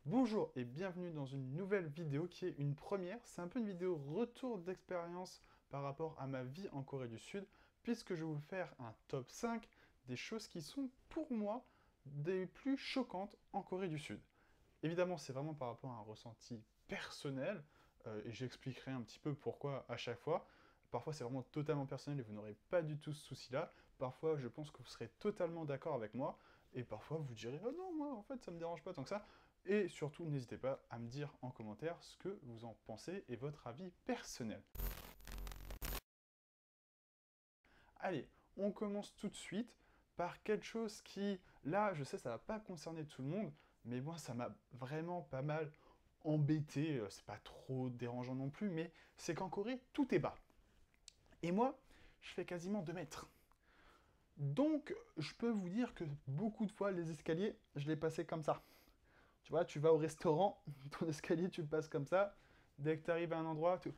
Bonjour et bienvenue dans une nouvelle vidéo qui est une première. C'est un peu une vidéo retour d'expérience par rapport à ma vie en Corée du Sud, puisque je vais vous faire un top 5 des choses qui sont pour moi des plus choquantes en Corée du Sud. Évidemment, c'est vraiment par rapport à un ressenti personnel, et j'expliquerai un petit peu pourquoi à chaque fois. Parfois, c'est vraiment totalement personnel et vous n'aurez pas du tout ce souci-là. Parfois, je pense que vous serez totalement d'accord avec moi, et parfois, vous direz « Oh non, moi, en fait, ça me dérange pas tant que ça ». Et surtout, n'hésitez pas à me dire en commentaire ce que vous en pensez et votre avis personnel. Allez, on commence tout de suite par quelque chose qui, là, je sais, ça va pas concerner tout le monde, mais moi, ça m'a vraiment pas mal embêté, c'est pas trop dérangeant non plus, mais c'est qu'en Corée, tout est bas. Et moi, je fais quasiment 2 mètres. Donc, je peux vous dire que beaucoup de fois, les escaliers, je les passais comme ça. Tu vois, tu vas au restaurant, ton escalier, tu le passes comme ça. Dès que tu arrives à un endroit, tu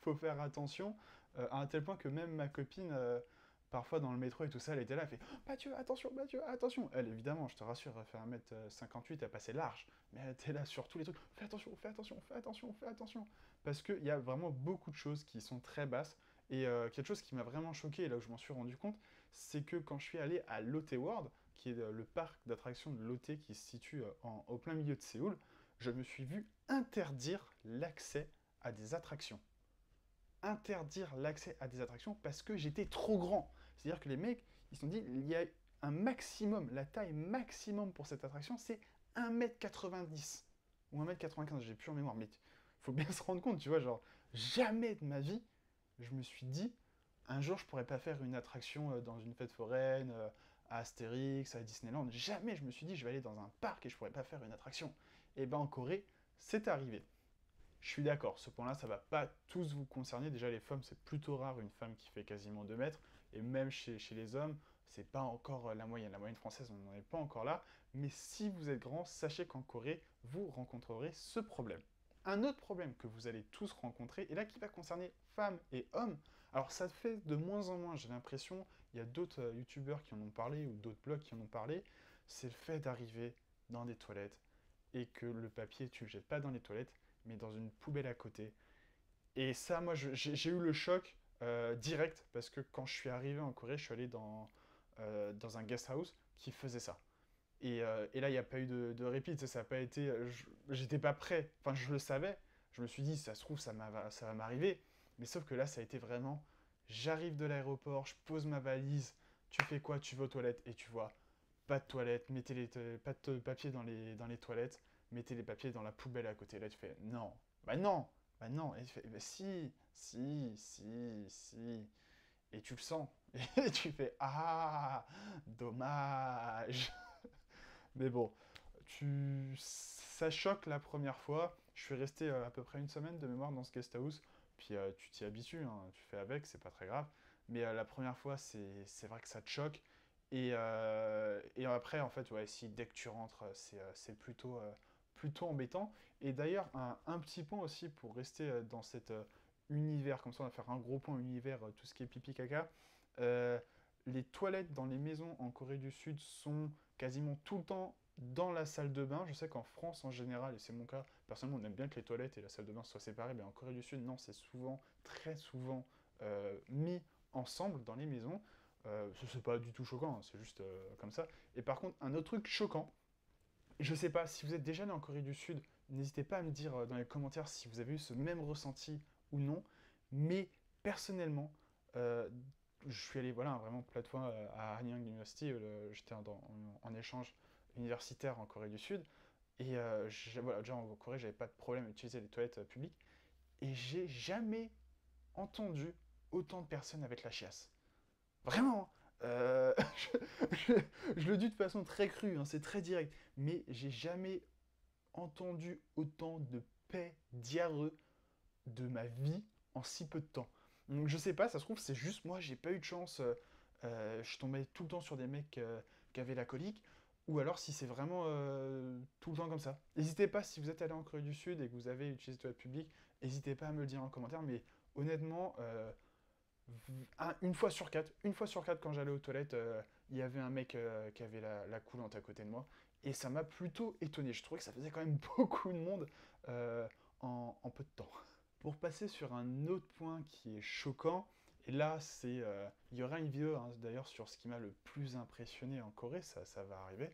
faut faire attention. À un tel point que même ma copine, parfois dans le métro et tout ça, elle était là, elle fait Mathieu, attention. Elle, évidemment, je te rassure, elle fait 1m58, elle passait large. Mais elle était là sur tous les trucs fais attention, fais attention, fais attention, fais attention. Parce qu'il y a vraiment beaucoup de choses qui sont très basses. Et quelque chose qui m'a vraiment choqué, et là où je m'en suis rendu compte, c'est que quand je suis allé à Lotte World, qui est le parc d'attractions de Lotte qui se situe au plein milieu de Séoul, je me suis vu interdire l'accès à des attractions. Interdire l'accès à des attractions parce que j'étais trop grand. C'est-à-dire que les mecs, ils se sont dit, il y a un maximum, la taille maximum pour cette attraction, c'est 1m90 ou 1m95, j'ai plus en mémoire, mais il faut bien se rendre compte, tu vois, genre, jamais de ma vie, je me suis dit, un jour, je pourrais pas faire une attraction dans une fête foraine, à Astérix, à Disneyland. Jamais je me suis dit, je vais aller dans un parc et je pourrais pas faire une attraction. Et ben en Corée, c'est arrivé. Je suis d'accord, ce point-là, ça va pas tous vous concerner. Déjà, les femmes, c'est plutôt rare une femme qui fait quasiment 2 mètres. Et même chez les hommes, c'est pas encore la moyenne. La moyenne française, on n'en est pas encore là. Mais si vous êtes grand, sachez qu'en Corée, vous rencontrerez ce problème. Un autre problème que vous allez tous rencontrer, et là qui va concerner femmes et hommes, alors ça fait de moins en moins, j'ai l'impression, il y a d'autres youtubeurs qui en ont parlé, ou d'autres blogs qui en ont parlé, c'est le fait d'arriver dans des toilettes, et que le papier, tu le jettes pas dans les toilettes, mais dans une poubelle à côté. Et ça, moi, j'ai eu le choc direct, parce que quand je suis arrivé en Corée, je suis allé dans un guest house qui faisait ça. Et là, il n'y a pas eu de répit, tu sais, ça n'a pas été... J'étais pas prêt, enfin, je le savais. Je me suis dit, ça se trouve, ça va m'arriver. Mais sauf que là, ça a été vraiment... J'arrive de l'aéroport, je pose ma valise, tu fais quoi? Tu vas aux toilettes, et tu vois, pas de toilettes, pas de papier dans les toilettes, mettez les papiers dans la poubelle à côté. Là, tu fais, non, bah non, bah non. Et tu fais, bah si. Et tu le sens. Et tu fais, ah, dommage. Mais bon, ça choque la première fois. Je suis resté à peu près une semaine de mémoire dans ce guest house. Puis tu t'y habitues, hein, tu fais avec, c'est pas très grave. Mais la première fois, c'est vrai que ça te choque. Et après, en fait, ouais, si dès que tu rentres, c'est plutôt embêtant. Et d'ailleurs, un petit point aussi pour rester dans cet univers, comme ça on va faire un gros point univers, tout ce qui est pipi caca. Euh, les toilettes dans les maisons en Corée du Sud sont quasiment tout le temps dans la salle de bain. Je sais qu'en France en général, et c'est mon cas, personnellement on aime bien que les toilettes et la salle de bain soient séparées, mais en Corée du Sud, non, c'est souvent, très souvent, mis ensemble dans les maisons. C'est pas du tout choquant, hein, c'est juste comme ça. Et par contre, un autre truc choquant, je sais pas, si vous êtes déjà allé en Corée du Sud, n'hésitez pas à me dire dans les commentaires si vous avez eu ce même ressenti ou non, mais personnellement, euh, je suis allé voilà, vraiment plein de fois à Hanyang University, j'étais en échange universitaire en Corée du Sud, et voilà, déjà en Corée, j'avais pas de problème à utiliser les toilettes publiques, et j'ai jamais entendu autant de personnes avec la chiasse. Vraiment, je, je le dis de façon très crue, hein, c'est très direct, mais j'ai jamais entendu autant de paix diarrheux de ma vie en si peu de temps. Donc je sais pas, ça se trouve, c'est juste moi, j'ai pas eu de chance. Je tombais tout le temps sur des mecs qui avaient la colique, ou alors si c'est vraiment tout le temps comme ça. N'hésitez pas, si vous êtes allé en Corée du Sud et que vous avez utilisé toilette publique, n'hésitez pas à me le dire en commentaire, mais honnêtement, une fois sur quatre, quand j'allais aux toilettes, il y avait un mec qui avait la coulante à côté de moi. Et ça m'a plutôt étonné. Je trouvais que ça faisait quand même beaucoup de monde en peu de temps. Pour passer sur un autre point qui est choquant, et là, il y aura une vidéo hein, d'ailleurs sur ce qui m'a le plus impressionné en Corée, ça va arriver.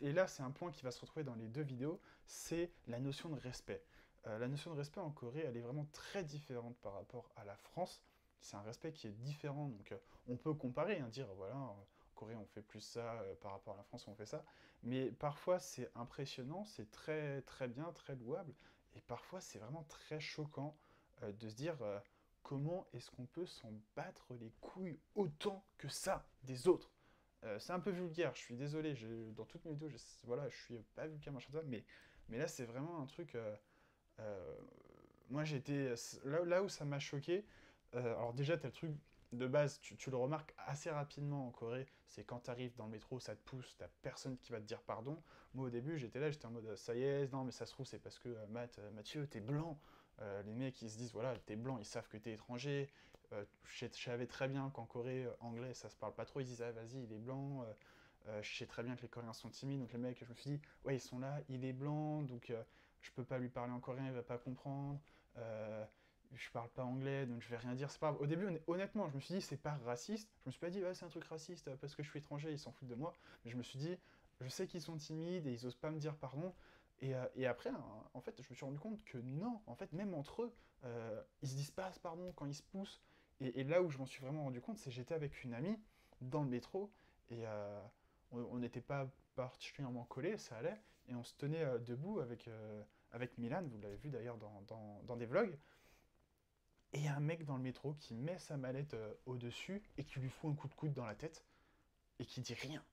Et là, c'est un point qui va se retrouver dans les deux vidéos, c'est la notion de respect. La notion de respect en Corée, elle est vraiment très différente par rapport à la France. C'est un respect qui est différent, donc on peut comparer, hein, dire voilà, en Corée on fait plus ça, par rapport à la France on fait ça, mais parfois c'est impressionnant, c'est très très bien, très louable, et parfois c'est vraiment très choquant de se dire comment est-ce qu'on peut s'en battre les couilles autant que ça des autres. C'est un peu vulgaire, je suis désolé, dans toutes mes vidéos, voilà, je suis pas vulgaire, machin, mais là c'est vraiment un truc. Euh, Moi j'ai été. Là où ça m'a choqué, alors déjà t'as le truc de base, tu le remarques assez rapidement en Corée, c'est quand t'arrives dans le métro, ça te pousse, t'as personne qui va te dire pardon. Moi au début j'étais là, j'étais en mode ça y est, non mais ça se trouve c'est parce que Mathieu, t'es blanc. Les mecs ils se disent voilà, t'es blanc, ils savent que t'es étranger. Je savais très bien qu'en Corée, anglais ça se parle pas trop, ils disent ah vas-y, il est blanc. Je sais très bien que les Coréens sont timides, donc les mecs, je me suis dit, ouais, ils sont là, il est blanc, donc je peux pas lui parler en coréen, il va pas comprendre. Je parle pas anglais, donc je vais rien dire. C'est pas grave. Au début, honnêtement, je me suis dit, c'est pas raciste. Je me suis pas dit, ouais, c'est un truc raciste parce que je suis étranger, ils s'en foutent de moi. Mais je me suis dit, je sais qu'ils sont timides et ils osent pas me dire pardon. Et après, hein, en fait, je me suis rendu compte que non, en fait, même entre eux, ils se disent pas pardon quand ils se poussent. Et là où je m'en suis vraiment rendu compte, c'est que j'étais avec une amie dans le métro et on n'était pas particulièrement collés, ça allait, et on se tenait debout avec Milan, vous l'avez vu d'ailleurs dans des vlogs, et il y a un mec dans le métro qui met sa mallette au-dessus et qui lui fout un coup de coude dans la tête et qui dit rien.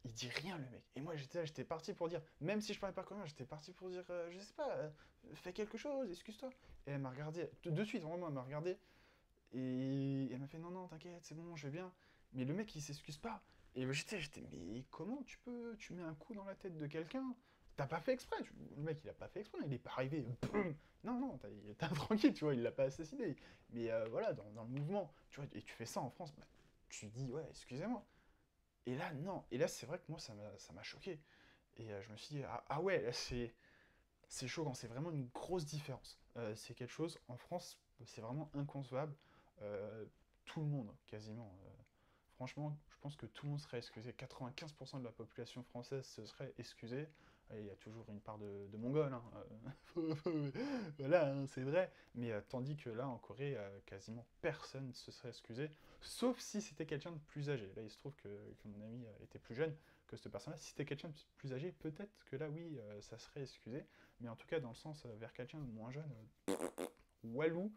Il dit rien le mec. Et moi j'étais là, j'étais parti pour dire, même si je parlais pas coréen, j'étais parti pour dire, je sais pas, fais quelque chose, excuse-toi. Et elle m'a regardé, de suite vraiment elle m'a regardé, et elle m'a fait non non t'inquiète, c'est bon, je vais bien. Mais le mec il s'excuse pas. Et j'étais mais comment tu mets un coup dans la tête de quelqu'un? T'as pas fait exprès, le mec il a pas fait exprès, il est pas arrivé, boum. Non non, t'as tranquille, tu vois, il l'a pas assassiné. Mais voilà, dans le mouvement, tu vois, et tu fais ça en France, bah, tu dis ouais, excusez-moi. Et là non, et là c'est vrai que moi ça m'a choqué. Et je me suis dit ah ouais, là c'est choquant, c'est vraiment une grosse différence. C'est quelque chose, en France, c'est vraiment inconcevable. Euh, Tout le monde, quasiment. Franchement, je pense que tout le monde serait excusé. 95% de la population française se serait excusée. Et il y a toujours une part de Mongols, hein. Voilà, hein, c'est vrai. Mais tandis que là, en Corée, quasiment personne ne se serait excusé, sauf si c'était quelqu'un de plus âgé. Là, il se trouve que mon ami était plus jeune que cette personne-là. Si c'était quelqu'un de plus âgé, peut-être que là, oui, ça serait excusé. Mais en tout cas, dans le sens vers quelqu'un de moins jeune, walou,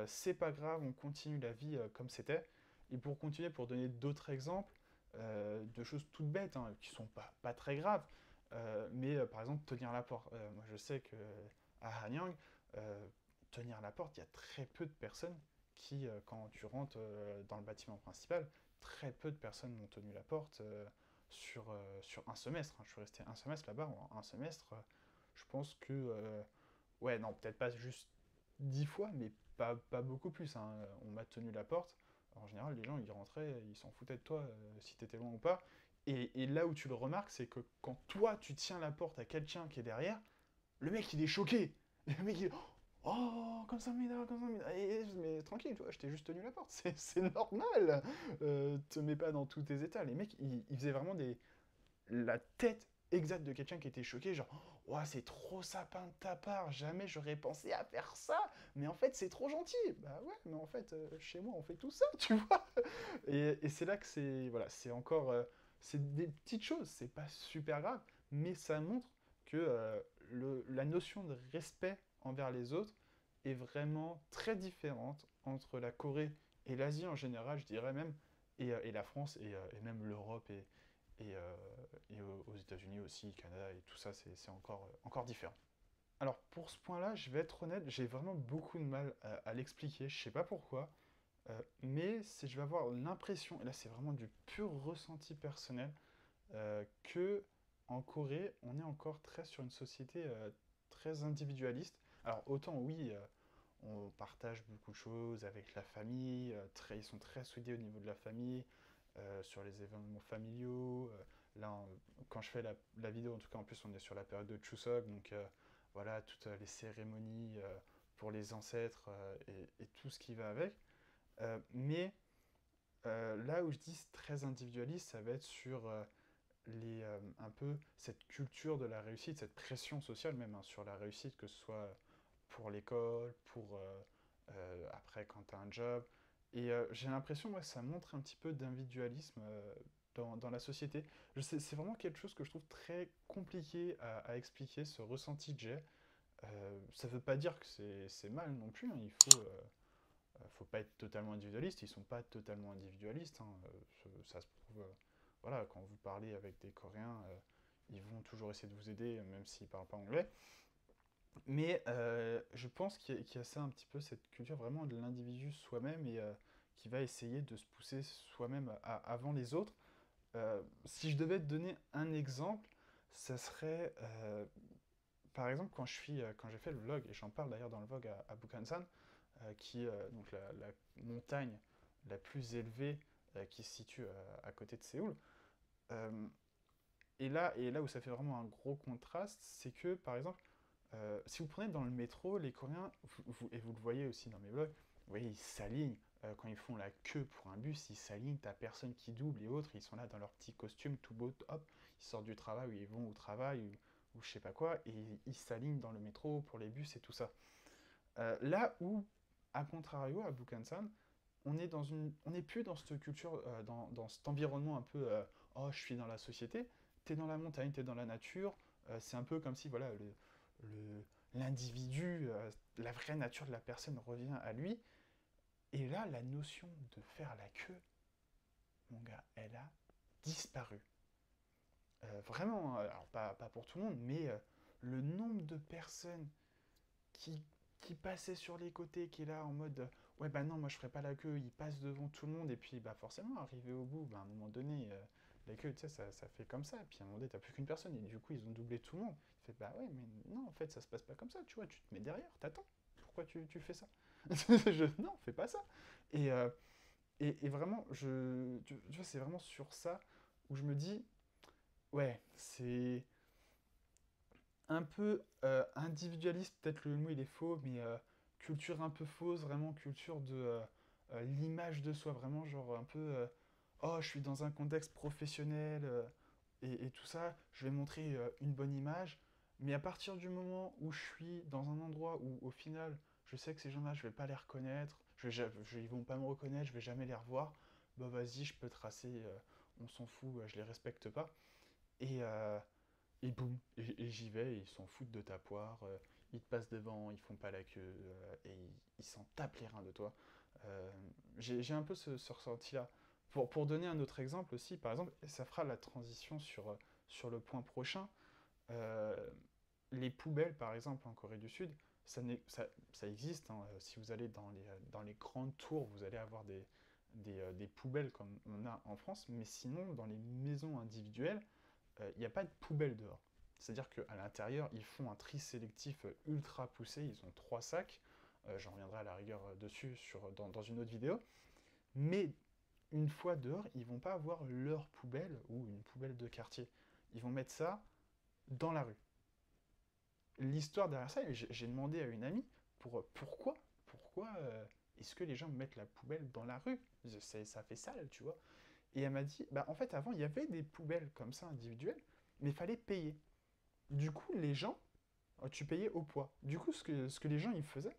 c'est pas grave, on continue la vie comme c'était. Et pour continuer, pour donner d'autres exemples, de choses toutes bêtes, hein, qui sont pas très graves, mais par exemple, tenir la porte. Moi, je sais que à Hanyang, euh, tenir la porte, il y a très peu de personnes qui, quand tu rentres dans le bâtiment principal, très peu de personnes ont tenu la porte sur un semestre, hein. Je suis resté un semestre là-bas, en un semestre, je pense que ouais, non, peut-être pas juste 10 fois, mais pas beaucoup plus, hein. On m'a tenu la porte. En général, les gens, ils rentraient, ils s'en foutaient de toi, si t'étais loin ou pas. Et là où tu le remarques, c'est que quand toi, tu tiens la porte à quelqu'un qui est derrière, le mec, il est choqué. Le mec, il... Oh, comme ça, comme ça, mais tranquille, tu vois, je t'ai juste tenu la porte, c'est normal. Te mets pas dans tous tes états. Les mecs, ils faisaient vraiment la tête exacte de quelqu'un qui était choqué, genre oh, c'est trop sapin de ta part, jamais j'aurais pensé à faire ça, mais en fait c'est trop gentil. Bah ouais, mais en fait chez moi on fait tout ça, tu vois. Et c'est là que c'est voilà, c'est encore c'est des petites choses, c'est pas super grave, mais ça montre que la notion de respect envers les autres est vraiment très différente entre la Corée et l'Asie en général, je dirais même, et la France et même l'Europe et, et aux États-Unis aussi, Canada et tout ça, c'est encore différent. Alors pour ce point-là, je vais être honnête, j'ai vraiment beaucoup de mal à l'expliquer, je sais pas pourquoi, mais je vais avoir l'impression, et là c'est vraiment du pur ressenti personnel, que en Corée, on est encore très sur une société très individualiste. Alors autant oui, on partage beaucoup de choses avec la famille, ils sont très soudés au niveau de la famille, sur les événements familiaux, là, quand je fais la vidéo, en tout cas, en plus, on est sur la période de Chuseok, donc voilà, toutes les cérémonies pour les ancêtres et tout ce qui va avec. Mais là où je dis c'est très individualiste, ça va être sur un peu cette culture de la réussite, cette pression sociale même hein, sur la réussite, que ce soit pour l'école, pour après quand tu as un job. Et j'ai l'impression, moi, ça montre un petit peu d'individualisme dans la société. C'est vraiment quelque chose que je trouve très compliqué à expliquer, ce ressenti que j'ai. Ça veut pas dire que c'est mal non plus, hein. Faut pas être totalement individualiste, ils sont pas totalement individualistes, hein. Ça se prouve, voilà, quand vous parlez avec des Coréens, ils vont toujours essayer de vous aider, même s'ils parlent pas anglais. Mais je pense qu'il y a ça un petit peu, cette culture vraiment de l'individu soi-même et qui va essayer de se pousser soi-même avant les autres. Si je devais te donner un exemple, ça serait par exemple quand j'ai fait le vlog, et j'en parle d'ailleurs dans le vlog à Bukhansan, qui est donc la montagne la plus élevée qui se situe à côté de Séoul. Euh, et là où ça fait vraiment un gros contraste, c'est que par exemple, si vous prenez dans le métro, les Coréens, et vous le voyez aussi dans mes vlogs, vous voyez, ils s'alignent. Quand ils font la queue pour un bus, ils s'alignent, t'as personne qui double et autres, ils sont là dans leur petit costume tout beau, hop, ils sortent du travail ou ils vont au travail ou je sais pas quoi, et ils s'alignent dans le métro pour les bus et tout ça. Là où, à contrario, à Bukhansan, on n'est plus dans cette culture, dans cet environnement un peu, oh, je suis dans la société. T'es dans la montagne, t'es dans la nature. C'est un peu comme si, voilà, l'individu, la vraie nature de la personne revient à lui. Et là, la notion de faire la queue, mon gars, elle a disparu. Vraiment, alors pas pour tout le monde, mais le nombre de personnes qui, qui passait sur les côtés, qui est là en mode ouais bah non moi je ferai pas la queue, il passe devant tout le monde et puis bah forcément arrivé au bout, bah, à un moment donné la queue tu sais ça fait comme ça, et puis à un moment donné t'as plus qu'une personne et du coup ils ont doublé tout le monde. Il fait bah ouais mais non en fait ça se passe pas comme ça, tu vois, tu te mets derrière, t'attends, pourquoi tu fais ça? Non fais pas ça. Et, et vraiment tu vois c'est vraiment sur ça où je me dis ouais c'est un peu individualiste, peut-être le mot il est faux, mais culture un peu fausse, vraiment culture de l'image de soi, vraiment genre un peu oh je suis dans un contexte professionnel et tout ça, je vais montrer une bonne image, mais à partir du moment où je suis dans un endroit où au final je sais que ces gens-là je vais pas les reconnaître, ils vont pas me reconnaître, je vais jamais les revoir, bah vas-y je peux tracer, on s'en fout, je les respecte pas. Et, et boum, et j'y vais, et ils s'en foutent de ta poire, ils te passent devant, ils font pas la queue, et ils s'en tapent les reins de toi. Euh, j'ai un peu ce ressenti-là. Pour donner un autre exemple aussi, par exemple, ça fera la transition sur le point prochain. Euh, les poubelles, par exemple, en Corée du Sud, ça existe, hein. Si vous allez dans les grandes tours, vous allez avoir des poubelles comme on a en France, mais sinon, dans les maisons individuelles, il n'y a pas de poubelle dehors. C'est-à-dire qu'à l'intérieur, ils font un tri sélectif ultra poussé, ils ont 3 sacs, j'en reviendrai à la rigueur dessus dans une autre vidéo, mais une fois dehors, ils vont pas avoir leur poubelle ou une poubelle de quartier. Ils vont mettre ça dans la rue. L'histoire derrière ça, j'ai demandé à une amie pourquoi est-ce que les gens mettent la poubelle dans la rue? Ça fait sale, tu vois. Et elle m'a dit, bah en fait avant il y avait des poubelles comme ça individuelles, mais il fallait payer. Du coup, les gens, tu payais au poids. Du coup, ce que les gens ils faisaient,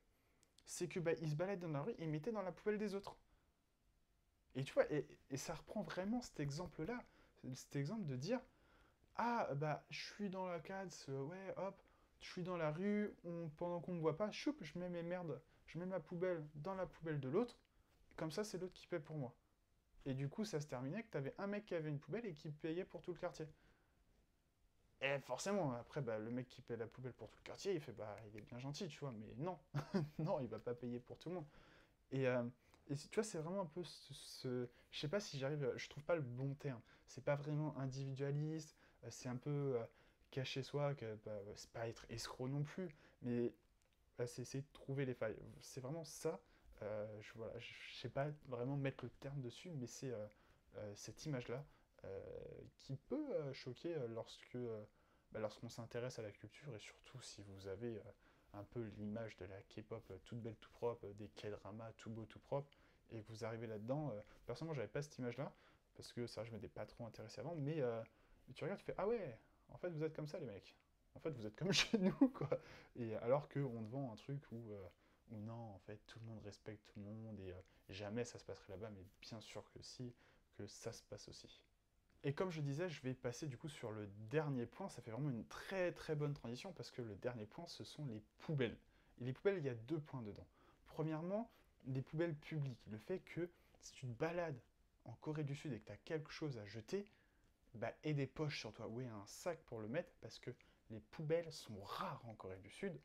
c'est que bah, ils se baladaient dans la rue et ils mettaient dans la poubelle des autres. Et tu vois, et ça reprend vraiment cet exemple-là, cet exemple de dire ah bah je suis dans la case, ouais hop, je suis dans la rue, pendant qu'on me voit pas, choup, je mets mes merdes, je mets ma poubelle dans la poubelle de l'autre, comme ça c'est l'autre qui paie pour moi. Et du coup, ça se terminait que t'avais un mec qui avait une poubelle et qui payait pour tout le quartier. Et forcément, après, bah, le mec qui paie la poubelle pour tout le quartier, il fait, bah, il est bien gentil, tu vois, mais non, non, il va pas payer pour tout le monde. Et, tu vois, c'est vraiment un peu je sais pas si j'arrive, je trouve pas le bon terme. C'est pas vraiment individualiste, c'est un peu cacher soi, que, bah, c'est pas être escroc non plus, mais c'est essayer de trouver les failles. C'est vraiment ça. Voilà, je sais pas vraiment mettre le terme dessus, mais c'est cette image-là qui peut choquer lorsqu'on s'intéresse à la culture, et surtout si vous avez un peu l'image de la K-pop toute belle, tout propre, des K-dramas tout beau, tout propre, et que vous arrivez là-dedans. Personnellement, j'avais pas cette image-là, parce que ça, je m'étais pas trop intéressé avant, mais tu regardes, tu fais ah ouais, en fait, vous êtes comme ça, les mecs. En fait, vous êtes comme chez nous, quoi. Et alors qu'on te vend un truc où non, en fait, tout le monde respecte tout le monde, et jamais ça se passerait là-bas, mais bien sûr que si, que ça se passe aussi. Et comme je disais, je vais passer du coup sur le dernier point. Ça fait vraiment une très très bonne transition parce que le dernier point, ce sont les poubelles. Et les poubelles, il y a deux points dedans. Premièrement, des poubelles publiques. Le fait que si tu te balades en Corée du Sud et que tu as quelque chose à jeter, bah, aie des poches sur toi ou aie un sac pour le mettre parce que les poubelles sont rares en Corée du Sud,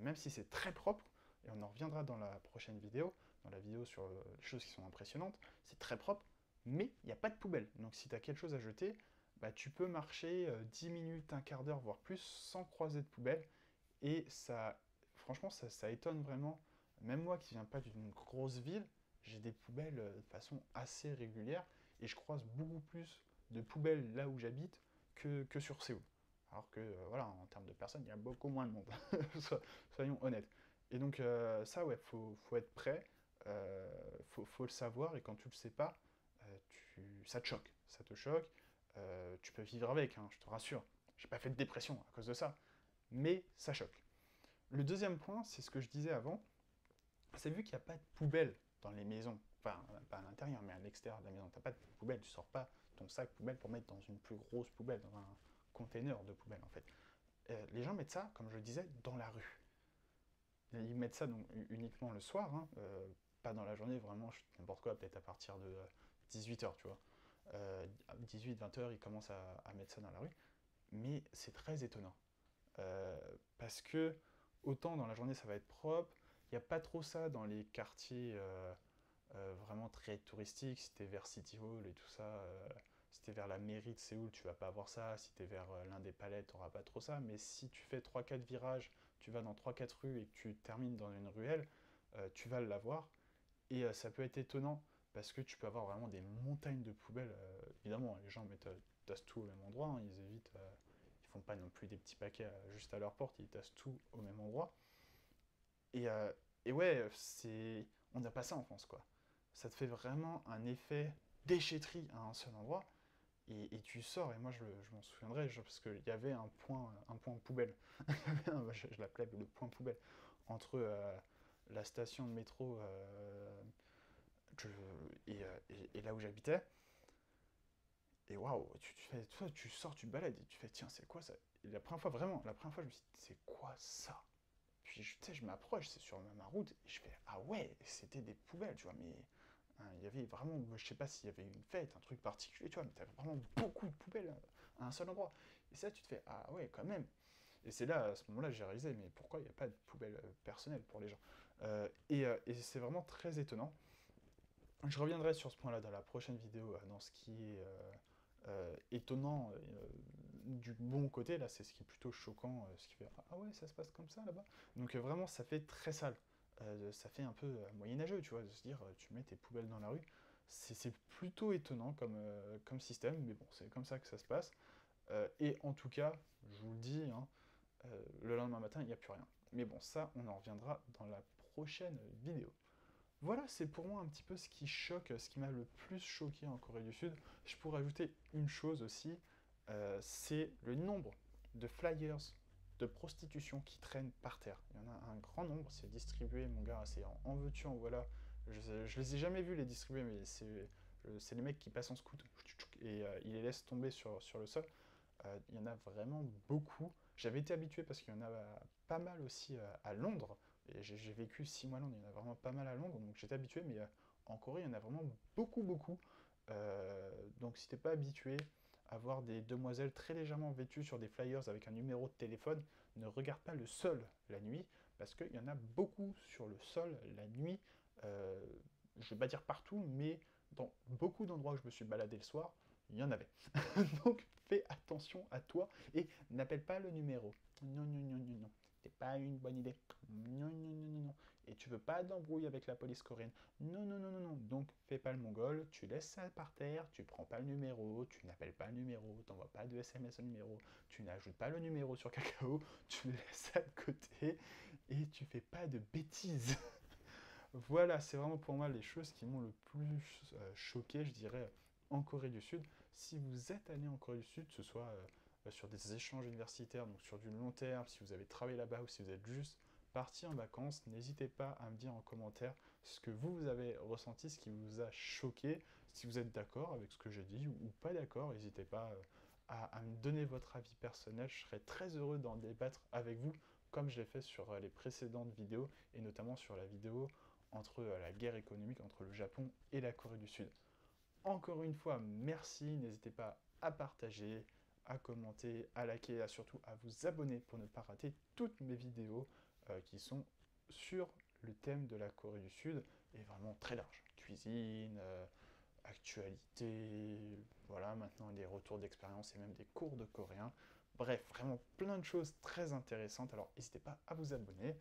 même si c'est très propre. Et on en reviendra dans la prochaine vidéo, dans la vidéo sur les choses qui sont impressionnantes. C'est très propre, mais il n'y a pas de poubelle. Donc si tu as quelque chose à jeter, bah, tu peux marcher 10 minutes, un quart d'heure, voire plus, sans croiser de poubelle. Et ça, franchement, ça étonne vraiment. Même moi qui viens pas d'une grosse ville, j'ai des poubelles de façon assez régulière. Et je croise beaucoup plus de poubelles là où j'habite que sur Séoul. Alors que, voilà, en termes de personnes, il y a beaucoup moins de monde. Soyons honnêtes. Et donc, ça, ouais, faut être prêt. Faut le savoir. Et quand tu le sais pas, ça te choque. Ça te choque. Tu peux vivre avec, hein, je te rassure. J'ai pas fait de dépression à cause de ça. Mais ça choque. Le deuxième point, c'est ce que je disais avant. C'est vu qu'il n'y a pas de poubelle dans les maisons. Enfin, pas à l'intérieur, mais à l'extérieur de la maison. Tu n'as pas de poubelle. Tu sors pas ton sac poubelle pour mettre dans une plus grosse poubelle, dans un container de poubelle, en fait. Les gens mettent ça, comme je le disais, dans la rue. Ils mettent ça donc, uniquement le soir, hein, pas dans la journée, vraiment, n'importe quoi, peut-être à partir de 18h, tu vois. 18-20h, ils commencent à mettre ça dans la rue. Mais c'est très étonnant. Parce que, autant dans la journée, ça va être propre, il n'y a pas trop ça dans les quartiers vraiment très touristiques. Si tu es vers City Hall et tout ça, si tu es vers la mairie de Séoul, tu vas pas avoir ça. Si tu es vers l'un des palais, tu n'auras pas trop ça. Mais si tu fais 3-4 virages, tu vas dans 3-4 rues et que tu termines dans une ruelle, tu vas l'avoir. Et ça peut être étonnant parce que tu peux avoir vraiment des montagnes de poubelles. Évidemment, les gens tassent tout au même endroit, hein, ils évitent, ils font pas non plus des petits paquets juste à leur porte, ils tassent tout au même endroit. Et, euh, et ouais, on n'a pas ça en France, quoi. Ça te fait vraiment un effet déchetterie à un seul endroit. Et tu sors, et moi je m'en souviendrai, parce qu'il y avait un point poubelle. Je l'appelais le point poubelle. Entre la station de métro et là où j'habitais. Et waouh, tu sors, tu te balades et tu fais, tiens, c'est quoi ça? Et la première fois, vraiment, la première fois, je me suis dit, c'est quoi ça? Puis, tu sais, je m'approche, c'est sur ma route, et je fais, ah ouais, c'était des poubelles, tu vois, mais hein, il y avait vraiment, je sais pas s'il y avait une fête, un truc particulier, tu vois, mais t'avais vraiment beaucoup de poubelles à un seul endroit. Et ça, tu te fais, ah ouais, quand même. Et c'est là, à ce moment-là, j'ai réalisé, mais pourquoi il n'y a pas de poubelle personnelle pour les gens? Et c'est vraiment très étonnant. Je reviendrai sur ce point-là dans la prochaine vidéo, dans ce qui est étonnant du bon côté, là c'est ce qui est plutôt choquant, ce qui fait ah ouais ça se passe comme ça là-bas. Donc vraiment ça fait très sale, ça fait un peu moyenâgeux, tu vois, de se dire tu mets tes poubelles dans la rue, c'est plutôt étonnant comme système, mais bon c'est comme ça que ça se passe. Et en tout cas, je vous le dis, hein, le lendemain matin il n'y a plus rien. Mais bon ça on en reviendra dans la prochaine vidéo. Voilà, c'est pour moi un petit peu ce qui choque, ce qui m'a le plus choqué en Corée du Sud. Je pourrais ajouter une chose aussi, c'est le nombre de flyers de prostitution qui traînent par terre. Il y en a un grand nombre, c'est distribué, mon gars, c'est en veux-tu, en voilà. Je les ai jamais vus les distribuer, mais c'est les mecs qui passent en scoot et ils les laissent tomber sur le sol. Il y en a vraiment beaucoup. J'avais été habitué parce qu'il y en a pas mal aussi à Londres. Et j'ai vécu 6 mois à Londres, il y en a vraiment pas mal à Londres, donc j'étais habitué, mais en Corée, il y en a vraiment beaucoup, beaucoup. Donc si t'es pas habitué à voir des demoiselles très légèrement vêtues sur des flyers avec un numéro de téléphone, ne regarde pas le sol la nuit, parce qu'il y en a beaucoup sur le sol la nuit. Euh, je vais pas dire partout, mais dans beaucoup d'endroits où je me suis baladé le soir, il y en avait. Donc fais attention à toi et n'appelle pas le numéro. Non, non, non, non, non. C'est pas une bonne idée. Non, non, non, non, non. et tu veux pas d'embrouille avec la police coréenne. Non, non, non, non, non. Donc, fais pas le mongol, tu laisses ça par terre, tu prends pas le numéro, tu n'appelles pas le numéro, tu n'envoies pas de SMS au numéro, tu n'ajoutes pas le numéro sur Kakao, tu le laisses ça de côté et tu fais pas de bêtises. Voilà, c'est vraiment pour moi les choses qui m'ont le plus choqué, je dirais, en Corée du Sud. Si vous êtes allé en Corée du Sud, que ce soit sur des échanges universitaires, donc sur du long terme, si vous avez travaillé là-bas ou si vous êtes juste parti en vacances, n'hésitez pas à me dire en commentaire ce que vous avez ressenti, ce qui vous a choqué, si vous êtes d'accord avec ce que j'ai dit ou pas d'accord, n'hésitez pas à me donner votre avis personnel, je serais très heureux d'en débattre avec vous, comme je l'ai fait sur les précédentes vidéos, et notamment sur la vidéo entre la guerre économique entre le Japon et la Corée du Sud. Encore une fois, merci, n'hésitez pas à partager, à commenter, à liker, et surtout à vous abonner pour ne pas rater toutes mes vidéos qui sont sur le thème de la Corée du Sud, et vraiment très large. Cuisine, actualité, voilà, maintenant des retours d'expérience et même des cours de coréen. Bref, vraiment plein de choses très intéressantes, alors n'hésitez pas à vous abonner.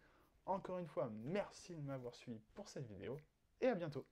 Encore une fois, merci de m'avoir suivi pour cette vidéo, et à bientôt.